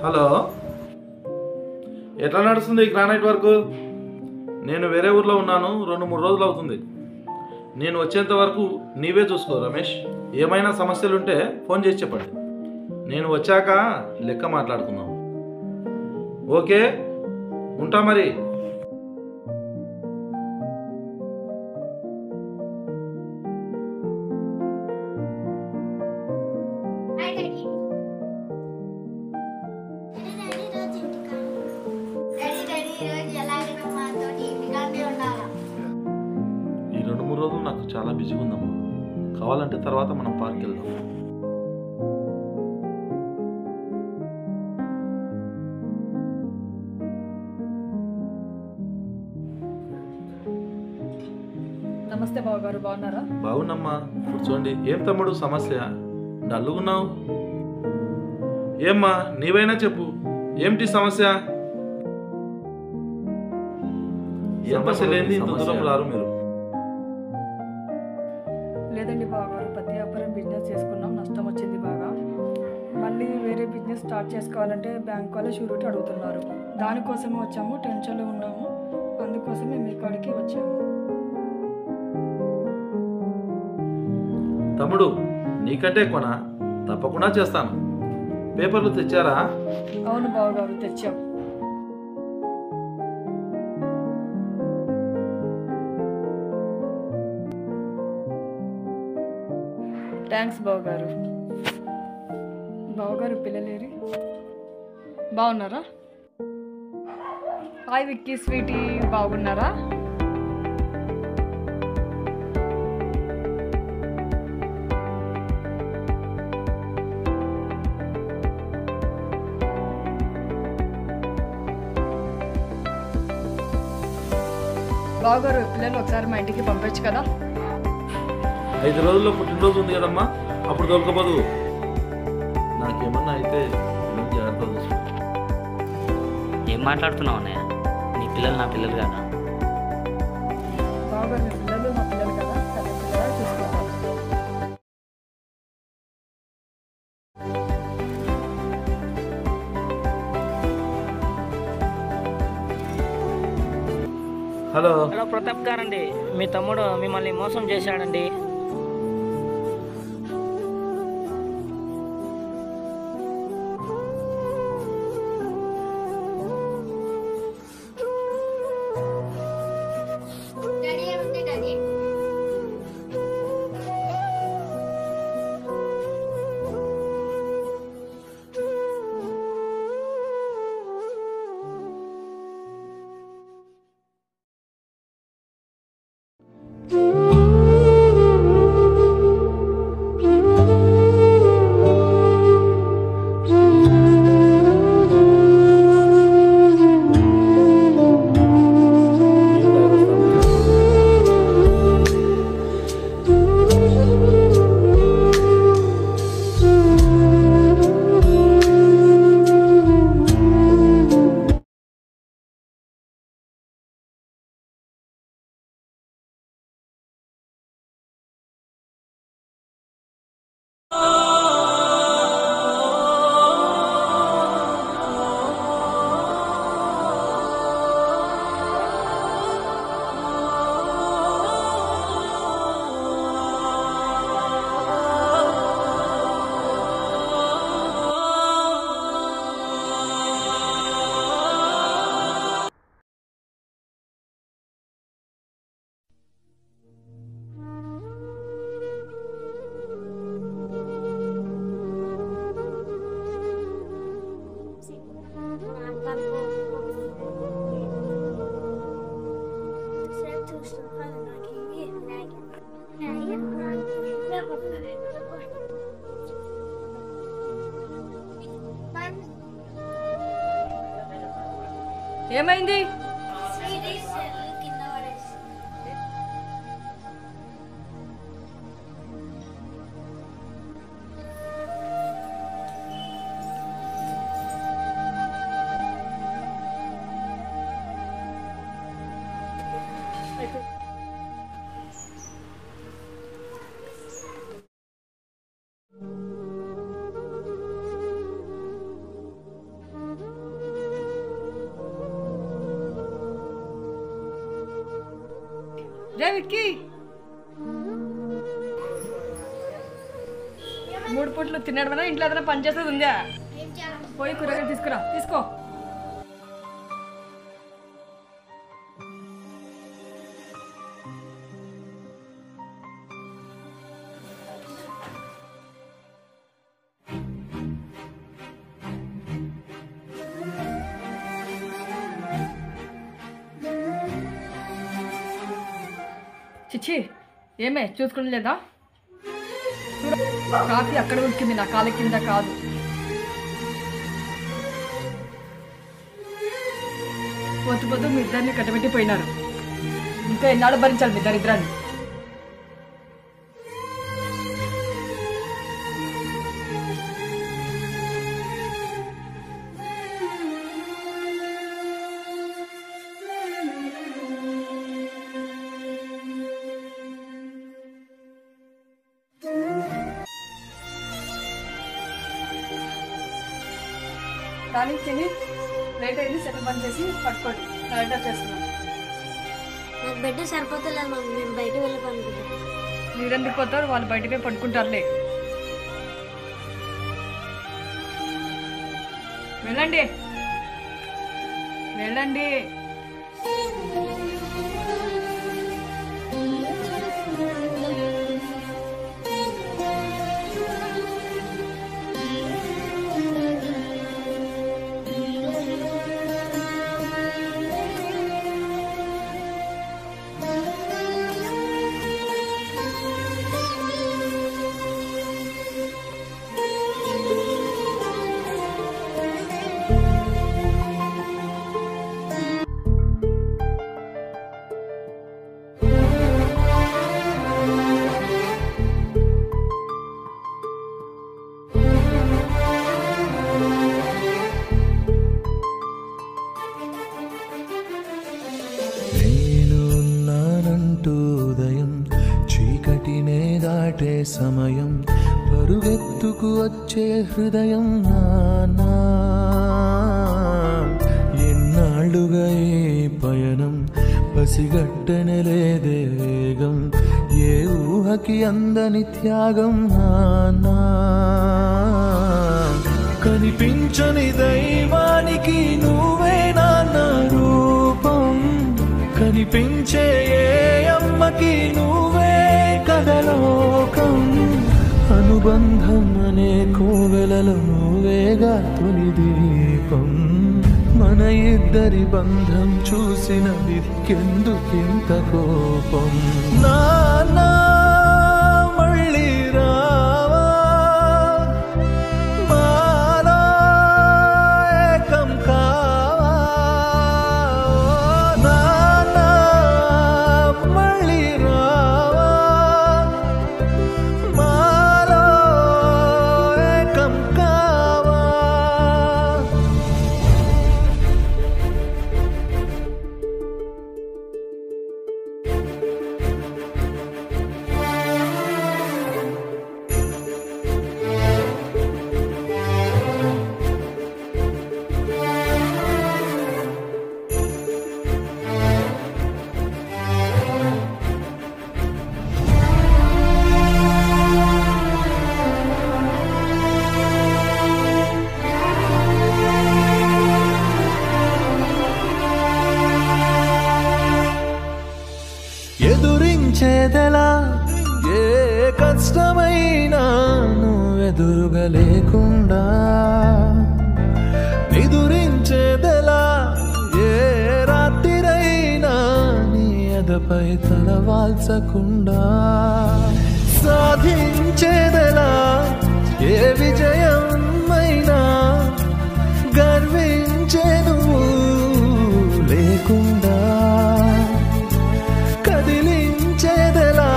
Hello, ఎట్లా నడుస్తుంది granite work? నేను వేరే ఊర్లో ఉన్నాను, 2-3 రోజులు అవుతుంది. నేను వచ్చేంత వరకు నీవే చూసుకో రమేష్. ఏమైనా సమస్యలుంటే ఫోన్ చేసి చెప్పండి. నేను వచ్చాక లెక్క మాట్లాడుకుందాం. ఓకే, ఉంటా మరి. ఈ 2-3 రోజులు నాకు చాలా బిజీగా ఉందమ్మా. కావాలంటే తర్వాత మనం పార్క్ వెళ్దాం. నమస్తే బావగారు, బాగున్నారా? బాగున్నమ్మా, కూర్చోండి. ఏం తమ్ముడు సమస్య? డల్లుగున్నావు. ఏమ్మా నీవైనా చెప్పు, ఏమిటి సమస్య? సమస్య లేని ఇంత దూరం రారు మీరు. లేదండి బావగారు, పత్తి వ్యాపారం బిజినెస్ చేసుకున్నాం, నష్టం వచ్చింది బాగా. మళ్ళీ వేరే బిజినెస్ స్టార్ట్ చేసుకోవాలంటే బ్యాంక్ వాళ్ళే షూరిటీ అడుగుతున్నారు. దానికోసమే వచ్చాము, టెన్షన్లో ఉన్నాము. అందుకోసమే మీ కాడికి వచ్చాము. తమ్ముడు, నీకంటే కొనా? తప్పకుండా చేస్తాను. పేపర్లు తెచ్చారా? అవును బావగారు, తెచ్చాం. థ్యాంక్స్ బావగారు. బావగారు పిల్లలేరి బాగున్నారా? హాయ్ విక్కీ, స్వీటీ, బాగున్నారా? బావగారు, పిల్లలు ఒకసారి మా ఇంటికి పంపించు కదా. 5 రోజుల్లో పుట్టినరోజు ఉంది కదమ్మా, అప్పుడు దొరకపోదు. నాకేమన్నా అయితే జాగ్రత్త చూసుకో. ఏం మాట్లాడుతున్నావు అన్నయ్య? నీ పిల్లలు నా పిల్లలు కదా. బావగారు, మీ పిల్లలు మా పిల్లలు కదా, సరే పిల్లలు చూసుకుంటాం. హలో. హలో ప్రతాప్ గారండి, మీ తమ్ముడు మిమ్మల్ని మోసం చేశాడండి. ఏమైంది? రే విక్కీ, 3 పూట్లు తినడమేనా? ఇంట్లో ఏదైనా పని చేసేది ఉందా? పోయి కూరగాయలు తీసుకురా. తీసుకో. చిచ్చి, ఏమే చూసుకుని లేదా? చూడ, కాఫీ అక్కడ ఉడికింది, నా కాళ్ళ కింద కాదు. పొద్దు మీ ఇద్దరిని కట్టబెట్టిపోయినారు. ఇంకా ఎన్నాళ్ళు భరించాలి మీ దరిద్రాన్ని? దానికి తిని లేట్ అయింది, సెట్ బంద్ చేసి పట్టుకోండి. కరెక్ట్గా చేస్తున్నాం. నాకు బెడ్ సరిపోతలేదు మమ్మీ, మేము బయట వెళ్ళి పడుకుంటాం. మీరెందుకు పోతారు? వాళ్ళు బయటకే పడుకుంటారులే. వెళ్ళండి వెళ్ళండి. సమయం పరుగెత్తుకు వచ్చే హృదయం నానా ఎన్నాళ్ళుగా ఈ పయనం పసిగట్టనలేదే వేగం ఏ ఊహకి అందని త్యాగం నానా కనిపించని దైవానికి నువ్వే నాన్న రూపం కనిపించే ఏ అమ్మకి నువ్వే కదలోకం అనుబంధం అనే కోవెలలో నువ్వేగా తొలి దీపం మన ఇద్దరి బంధం చూసిన వికెందుకింత కోపం నానా మళ్ళీ రావా మాలో ఏకం కావా నానా మళ్ళీ రావా మాలో ఏకం కావా ఎదురించేదెలా ఏ కష్టమైనా నువ్వెదురుగా లేకుండా ఎదురించేదెలా ఏ రాత్రిరైనా నీ ఎదపై తలవాల్చకుండా సాధించేదెలా ఏ విజయం అయినా గర్వించే నువ్వు లేకుండా కదిలించేదెలా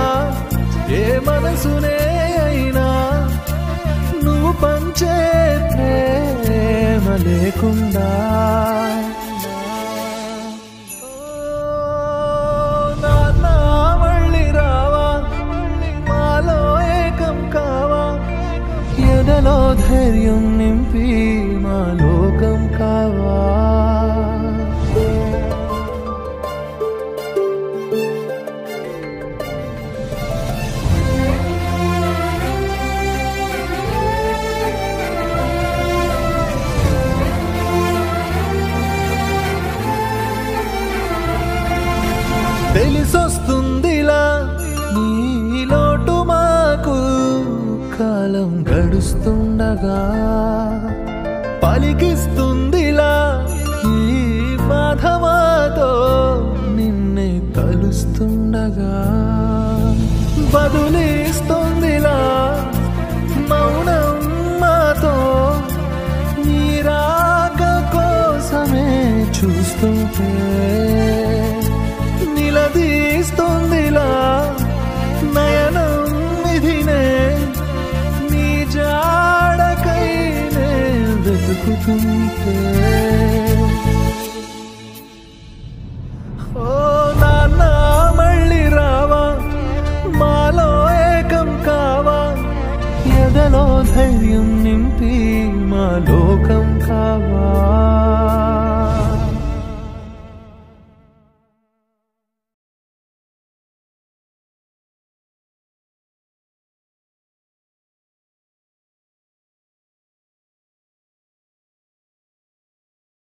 ఏ మనసునే అయినా నువ్వు పంచే ప్రేమ లేకుండా నాన్న మళ్ళీ రావా మాలో ఏకం కావా ఎదలో ధైర్యం నింపి మా లోకం కావా తెలిసొస్తుందిలా నీ లోటు మాకు కాలం గడుస్తుండగా పలికిస్తుందిలా ఈ బాధ మాతో నిన్నే కలుస్తుండగా బదులిస్తుందిలా మౌనం మాతో నీ రాక కోసమే చూస్తుంటే నిలదీస్తుందిలా నయనం ఇదినే నీ జాడకైనే వెతుకుతుంటే ఓ నాన్న మళ్ళీ రావా మాలో ఏకం కావా ఎదలో ధైర్యం నింపి మా లోకం కావా